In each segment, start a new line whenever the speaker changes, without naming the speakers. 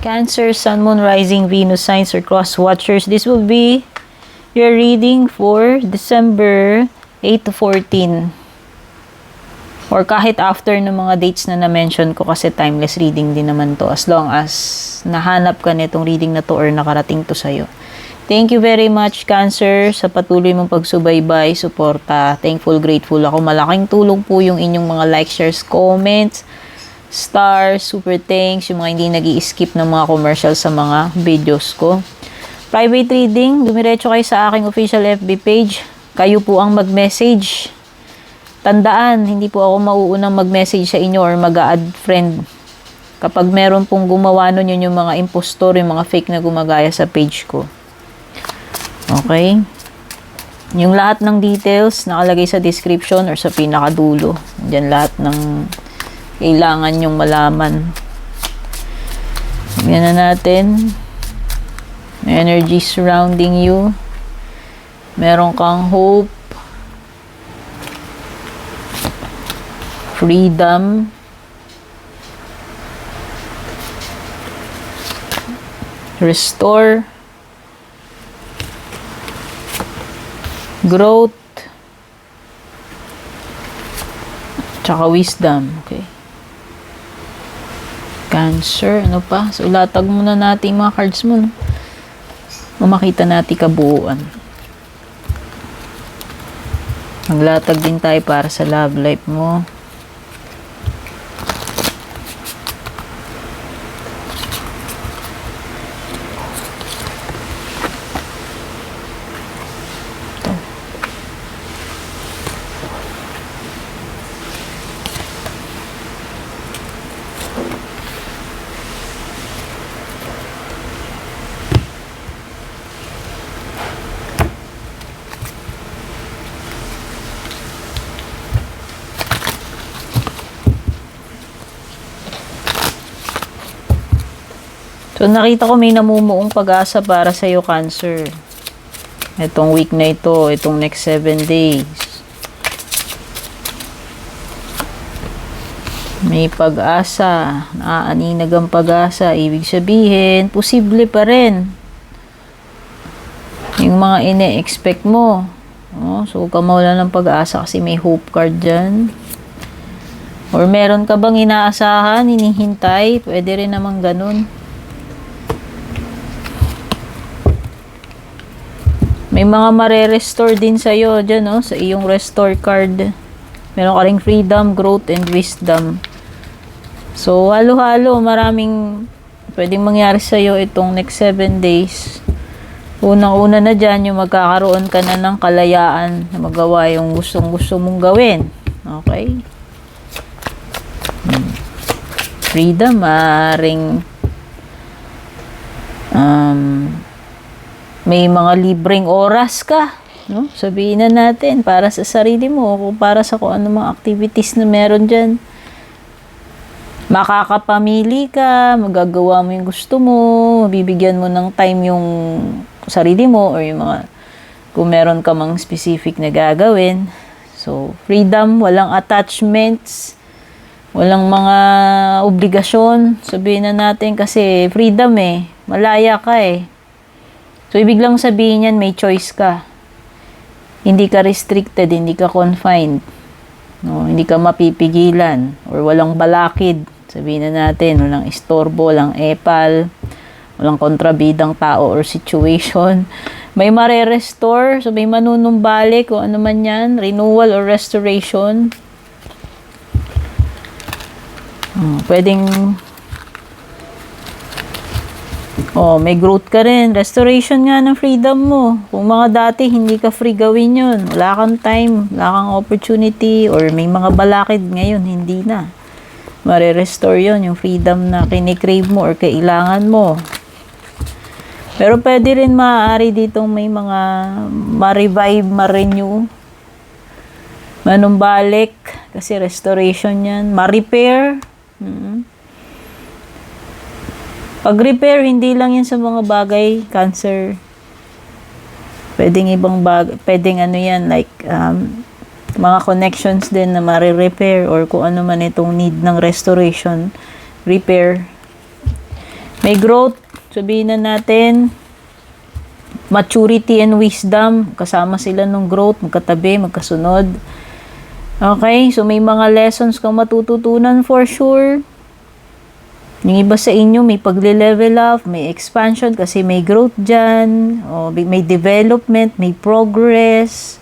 Cancer, Sun, Moon, Rising, Venus, signs or cross watchers. This will be your reading for December 8 to 14. Or kahit after ng mga dates na na-mention ko kasi timeless reading din naman to as long as nahanap ka nitong reading na to or nakarating to sa'yo. Thank you very much, Cancer, sa patuloy mong pagsubaybay, suporta. Thankful, grateful ako. Malaking tulong po yung inyong mga likes, shares, comments, stars, super thanks, yung mga hindi nag-i-skip ng mga commercials sa mga videos ko. Private reading, dumiretso kayo sa aking official FB page. Kayo po ang mag-message. Tandaan, hindi po ako mauunang mag-message sa inyo or mag-add friend. Kapag meron pong gumawa nun, yun yung mga impostor, yung mga fake na gumagaya sa page ko. Okay? Yung lahat ng details nakalagay sa description or sa pinakadulo. Diyan lahat ng kailangan nyong malaman. Tingnan na natin. Energy surrounding you. Meron kang hope. Freedom. Restore. Growth. Tsaka wisdom. Okay. Cancer. Ano pa? So, latag muna natin mga cards mo. No? Makita natin kabuuan. Maglatag din tayo para sa love life mo. So, nakita ko may namumuong pag-asa para sa iyo, Cancer. Itong week na ito, itong next 7 days. May pag-asa, naaaninag ang pag-asa. Ibig sabihin, posible pa rin. Yung mga ine-expect mo. Oh, so, huwag ka mawalan ng pag-asa kasi may hope card dyan. Or meron ka bang inaasahan, hinihintay? Pwede rin naman ganun. May mga mare-restore din sa'yo dyan, no? Sa iyong restore card. Meron ka ring freedom, growth, and wisdom. So, halo-halo. Maraming pwedeng mangyari sa'yo itong next 7 days. Unang-una na dyan, yung magkakaroon ka na ng kalayaan na magawa yung gustong-gusto mong gawin. Okay? Freedom, maaaring may mga libreng oras ka, no? Sabihin na natin, para sa sarili mo, o para sa kung ano mga activities na meron dyan. Makakapamili ka, magagawa mo yung gusto mo, bibigyan mo ng time yung sarili mo, or yung mga, kung meron ka mang specific na gagawin. So, freedom, walang attachments, walang mga obligasyon. Sabihin na natin kasi freedom malaya ka So, ibig lang sabihin yan, may choice ka. Hindi ka restricted, hindi ka confined. No? Hindi ka mapipigilan. Or walang balakid. Sabihin na natin, walang istorbo, walang epal, walang kontrabidang tao or situation. May mare-restore, so may manunumbalik, kung ano man yan, renewal or restoration. Pwedeng may growth ka rin. Restoration nga ng freedom mo. Kung mga dati, hindi ka free gawin yun. Wala kang time, wala kang opportunity, or may mga balakid ngayon, hindi na. Mare-restore yun, yung freedom na kinikrave mo or kailangan mo. Pero pwede rin maaari ditong may mga ma-revive, ma-renew, manumbalik, kasi restoration yan. Ma-repair. Pag-repair, hindi lang yan sa mga bagay, Cancer. Pwedeng ibang bagay, pwedeng ano yan, like, mga connections din na ma-repair or kung ano man itong need ng restoration, repair. May growth, sabihin na natin, maturity and wisdom, kasama sila nung growth, magkatabi, magkasunod. Okay, so may mga lessons kang matututunan for sure. Yung iba sa inyo, may pagle-level up, may expansion kasi may growth dyan, o may development, may progress.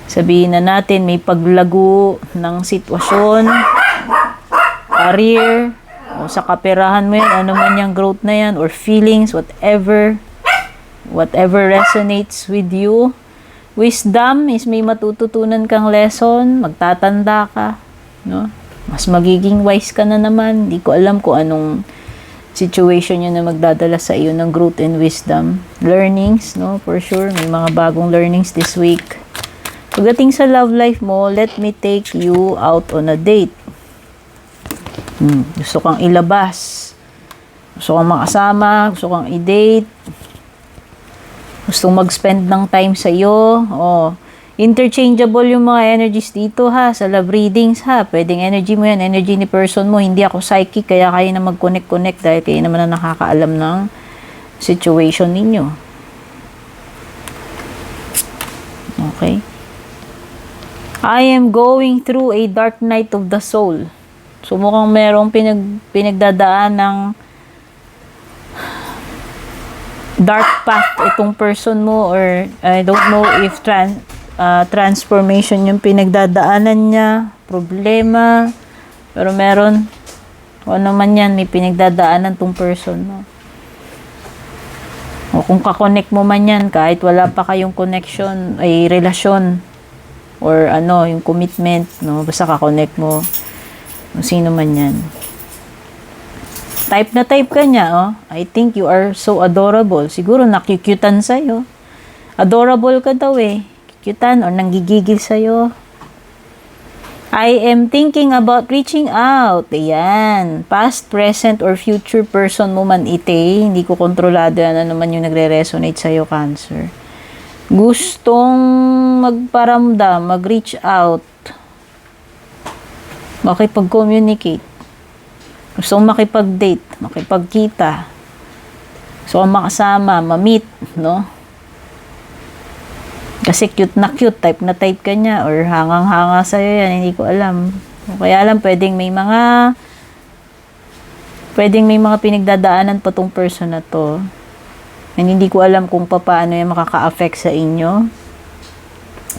Sabihin na natin, may paglago ng sitwasyon, career, o sa kaperahan mo yan, ano man yung growth na yan, or feelings, whatever resonates with you. Wisdom is may matututunan kang lesson, magtatanda ka, no? Mas magiging wise ka na naman. Hindi ko alam kung anong situation yun na magdadala sa iyo ng growth and wisdom. Learnings, no? For sure, may mga bagong learnings this week. Pagdating sa love life mo, let me take you out on a date. Gusto kang ilabas. Gusto kang makasama. Gusto kang i-date. Gustong mag-spend ng time sa iyo. Interchangeable yung mga energies dito ha, sa love readings ha. Pwedeng energy mo yan, energy ni person mo. Hindi ako psychic, kaya kayo na mag-connect dahil kayo naman na nakakaalam ng situation ninyo. Okay. I am going through a dark night of the soul. So mukhang merong pinagdadaan ng dark path itong person mo, or I don't know if transformation yung pinagdadaanan niya, problema, pero meron, o ano man yan, may pinagdadaanan tong person mo. O kung kakonect mo man yan, kahit wala pa kayong connection, ay relasyon, or ano, yung commitment, no? Basta kakonect mo, kung sino man yan. Type na type ka niya, oh. I think you are so adorable. Siguro nakikyutan sa'yo. Adorable ka daw eh. Kyutan or nanggigigil sa'yo. I am thinking about reaching out. Ayan. Past, present, or future person mo man ite. Hindi ko kontrolado yan. Ano man yung nagre-resonate sa'yo, Cancer. Gustong magparamdam, mag-reach out. Makipag-communicate. Gusto kong makipag-date, makipagkita. Gusto kong makasama, ma-meet, no? Kasi cute na type ka niya, or hangang-hanga sa'yo yan, hindi ko alam. Kaya alam, pwedeng may mga pinagdadaanan pa tong person na to. And hindi ko alam kung paano yan makaka-affect sa inyo.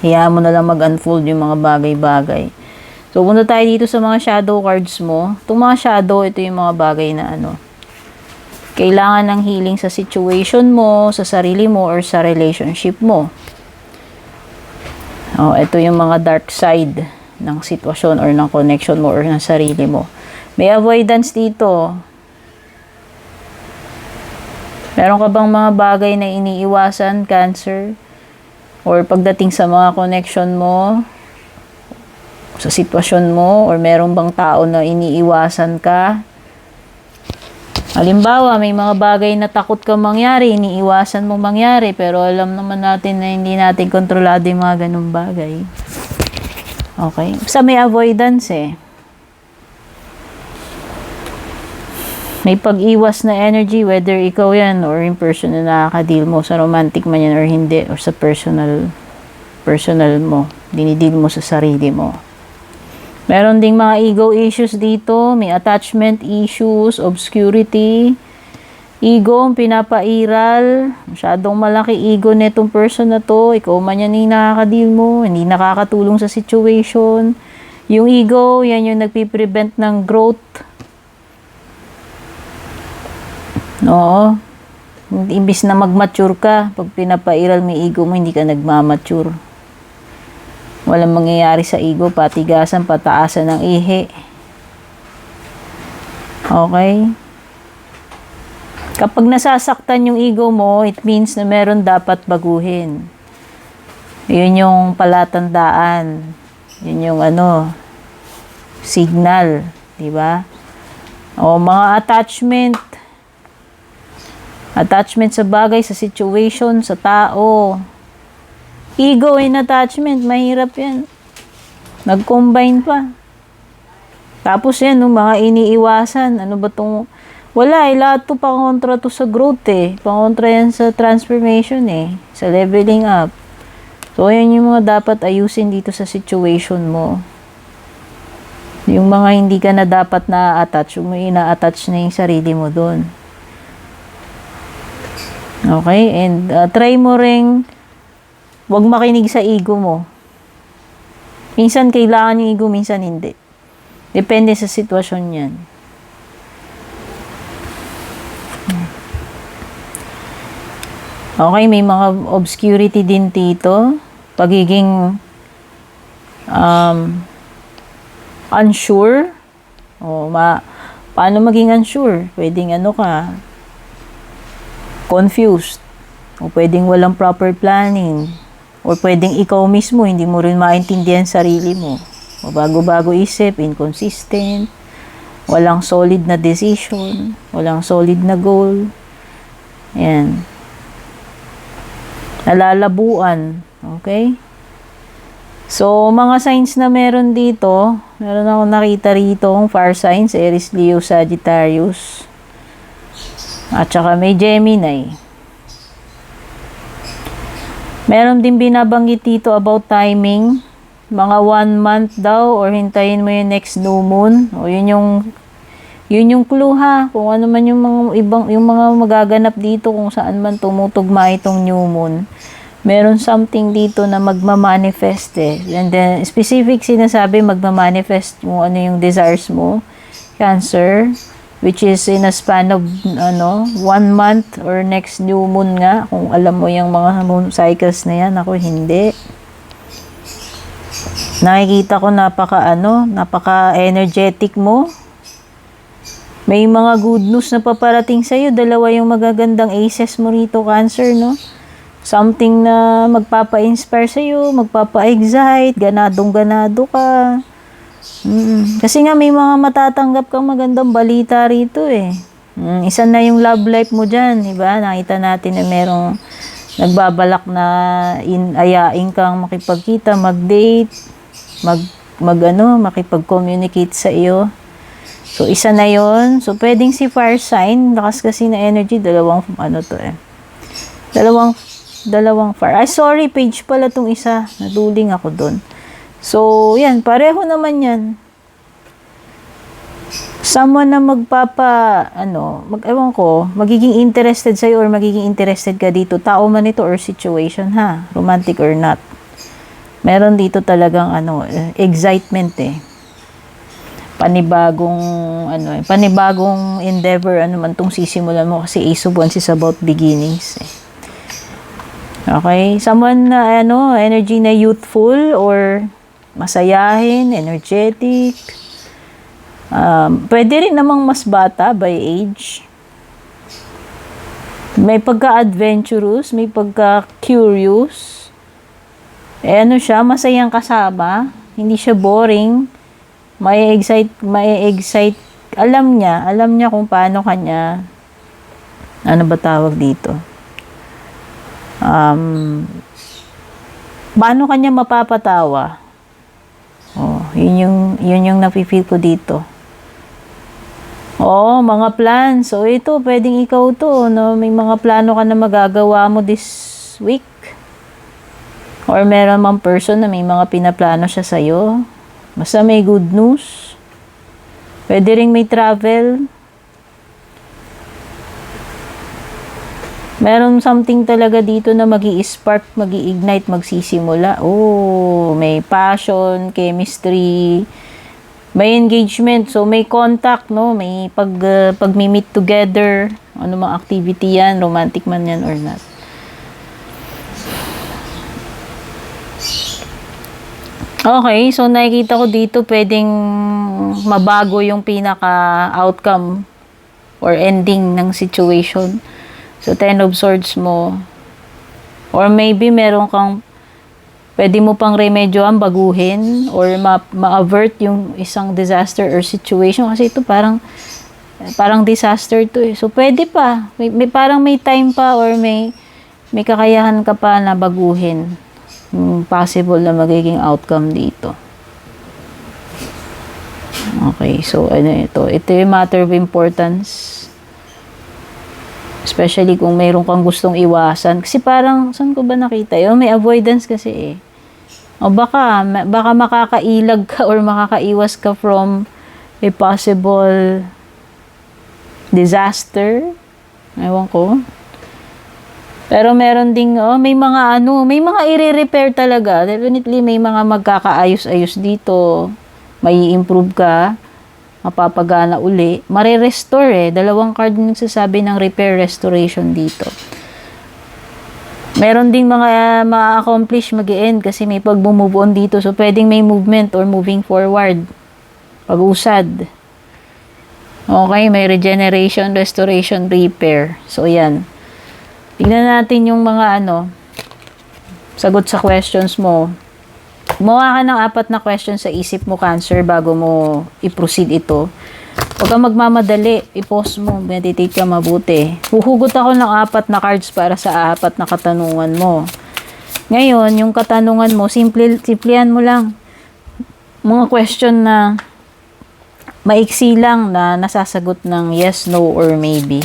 Hayaan mo na lang mag-unfold yung mga bagay-bagay. So, punta tayo dito sa mga shadow cards mo. Itong mga shadow, ito yung mga bagay na kailangan ng healing sa situation mo, sa sarili mo, or sa relationship mo. Ito yung mga dark side ng sitwasyon or ng connection mo or ng sarili mo. May avoidance dito. Meron ka bang mga bagay na iniiwasan, Cancer? Or pagdating sa mga connection mo, sa sitwasyon mo, or merong bang tao na iniiwasan ka? Halimbawa, may mga bagay na takot ka mangyari, iniiwasan mo mangyari, pero alam naman natin na hindi natin kontrolado yung mga ganung bagay. Okay? Basta may avoidance eh. May pag-iwas na energy, whether ikaw yan or in person na nakaka-deal mo, sa romantic man yan or hindi, or sa personal mo, dinidil mo sa sarili mo. Meron ding mga ego issues dito. May attachment issues, obscurity. Ego ang pinapairal. Masyadong malaki ego netong person na to. Ikaw man yan yung nakaka-deal mo. Hindi nakakatulong sa situation. Yung ego, yan yung nagpiprevent ng growth. Oo. Imbis na mag-mature ka, pag pinapairal mo yung ego mo, hindi ka nagmamature. Walang mangyayari sa ego, patigasan, pataasan ng ihi. Okay? Kapag nasasaktan yung ego mo, it means na meron dapat baguhin. Yun yung palatandaan. Yun yung signal. Diba? O mga attachment. Attachment sa bagay, sa situation, sa tao. Ego and attachment, mahirap yan. Nag-combine pa. Tapos yan, mga iniiwasan. Ano ba tong Wala eh, lahat to pangontra to sa growth eh. Pangontra yan sa transformation eh. Sa leveling up. So, yan yung mga dapat ayusin dito sa situation mo. Yung mga hindi ka na dapat na-attach, yung ina-attach na yung sarili mo doon. Okay? And try mo ring wag makinig sa ego mo. Minsan kailangan yung ego, minsan hindi. Depende sa sitwasyon yan. Okay, may mga obscurity din dito. Pagiging unsure. Paano maging unsure? Pwedeng confused. O pwedeng walang proper planning. O pwedeng ikaw mismo, hindi mo rin maintindihan sarili mo. O bago-bago isip, inconsistent. Walang solid na decision. Walang solid na goal. Yan. Nalalabuan. Okay? So, mga signs na meron dito, meron akong nakita rito, fire signs, Aries, Leo, Sagittarius. At saka may Gemini. Meron din binabanggit dito about timing. Mga 1 month daw or hintayin mo yung next new moon. O yun yung clue ha. Kung ano man yung mga magaganap dito kung saan man tumutugma itong new moon. Meron something dito na magmamanifest eh. And then, specific sinasabi, magmamanifest mo ano yung desires mo. Cancer. Which is in a span of 1 month or next new moon nga. Kung alam mo yung mga moon cycles na yan. Ako, hindi. Nakikita ko napaka-energetic mo. May mga good news na paparating sa'yo. Dalawa yung magagandang aces mo rito, Cancer, no? Something na magpapa-inspire sa'yo, magpapa-excite, ganadong-ganado ka. Kasi nga may mga matatanggap kang magandang balita rito eh. Isa na yung love life mo dyan, diba? Nakita natin na merong nagbabalak na ayain kang makipagkita, mag-date, makipag-communicate sa iyo. So, isa na yon. So, pwedeng si fire sign, lakas kasi na energy, dalawang fire. Ay, sorry, page pala tong isa. Naduling ako dun. So, yan, pareho naman yan. Someone na magiging interested sa'yo or magiging interested ka dito, tao man ito or situation, ha? Romantic or not. Meron dito talagang, excitement eh. Panibagong endeavor, man tong sisimulan mo kasi Ace of Wands is about beginnings eh. Okay? Someone na, energy na youthful or masayahin, energetic. Pwede rin namang mas bata by age. May pagka-adventurous, may pagka-curious. Siya, masayang kasama. Hindi siya boring. May excite. Alam niya kung paano kanya, ano ba tawag dito? Paano kanya mapapatawa? Yun yung nafe-feel ko dito. Mga plans. So, ito, pwedeng ikaw to, no? May mga plano ka na magagawa mo this week. Or meron mang person na may mga pinaplano siya sa'yo. Basta may good news. Pwede ring may travel. Meron something talaga dito na magi-spark, magi-ignite, magsisimula. May passion, chemistry, may engagement. So, may contact, no? May pag-meet together. Ano mang activity yan, romantic man yan or not. Okay, so nakikita ko dito pwedeng mabago yung pinaka-outcome or ending ng situation. So, 10 of Swords mo. Or maybe meron kang pwede mo pang remedyoan, baguhin, or ma-avert yung isang disaster or situation. Kasi ito parang disaster to eh. So, pwede pa. Parang may time pa or may kakayahan ka pa na baguhin yung possible na magiging outcome dito. Okay, so ito yung matter of importance. Especially kung mayroon kang gustong iwasan. Kasi parang, saan ko ba nakita yun? May avoidance kasi eh. O baka makakailag ka or makakaiwas ka from a possible disaster. Ewan ko. Pero meron ding, may mga i-repair talaga. Definitely may mga magkakaayos-ayos dito. May improve ka. Mapapagana uli. Mare-restore eh. Dalawang card nagsasabi ng repair restoration dito. Meron ding mga ma-accomplish mag-end kasi may pag-move on dito. So, pwedeng may movement or moving forward. Pag-usad. Okay, may regeneration, restoration, repair. So, yan. Tignan natin yung mga sagot sa questions mo. Gumawa ka ng 4 na questions sa isip mo, Cancer, bago mo i-proceed ito. Huwag kang magmamadali. I-pause mo. Meditate ka mabuti. Huhugot ako ng 4 na cards para sa 4 na katanungan mo. Ngayon, yung katanungan mo, simplihan mo lang. Mga question na maiksi lang na nasasagot ng yes, no, or maybe.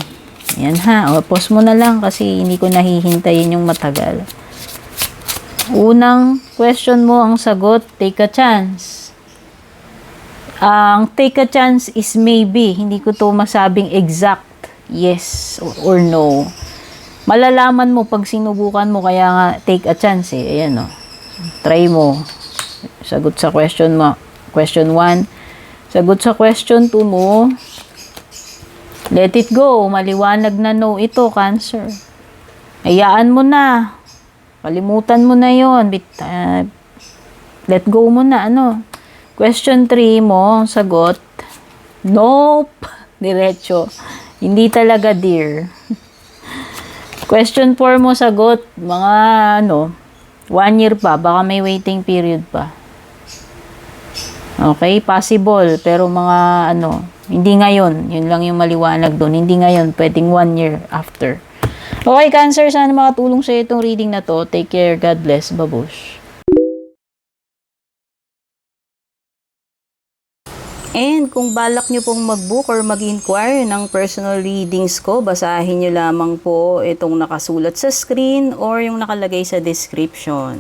Yan ha. O, pause mo na lang kasi hindi ko nahihintayin yung matagal. Unang question mo ang sagot, take a chance. Ang take a chance is maybe. Hindi ko to masabing exact yes or no. Malalaman mo pag sinubukan mo, kaya nga take a chance eh. Ayan o. Try mo. Sagot sa question mo. Question 1. Sagot sa question 2 mo. Let it go. Maliwanag na no ito, Cancer. Hayaan mo na. Kalimutan mo na yon. Let go mo na. Question 3 mo, sagot. Nope. Diretso. Hindi talaga, dear. Question 4 mo, sagot. Mga 1 year pa. Baka may waiting period pa. Okay, possible. Pero mga hindi ngayon. Yun lang yung maliwanag doon. Hindi ngayon. Pwedeng 1 year after. Okay, Cancer, sana makatulong sa itong reading na to. Take care. God bless. Babush. And kung balak nyo pong mag-book or mag-inquire ng personal readings ko, basahin nyo lamang po itong nakasulat sa screen or yung nakalagay sa description.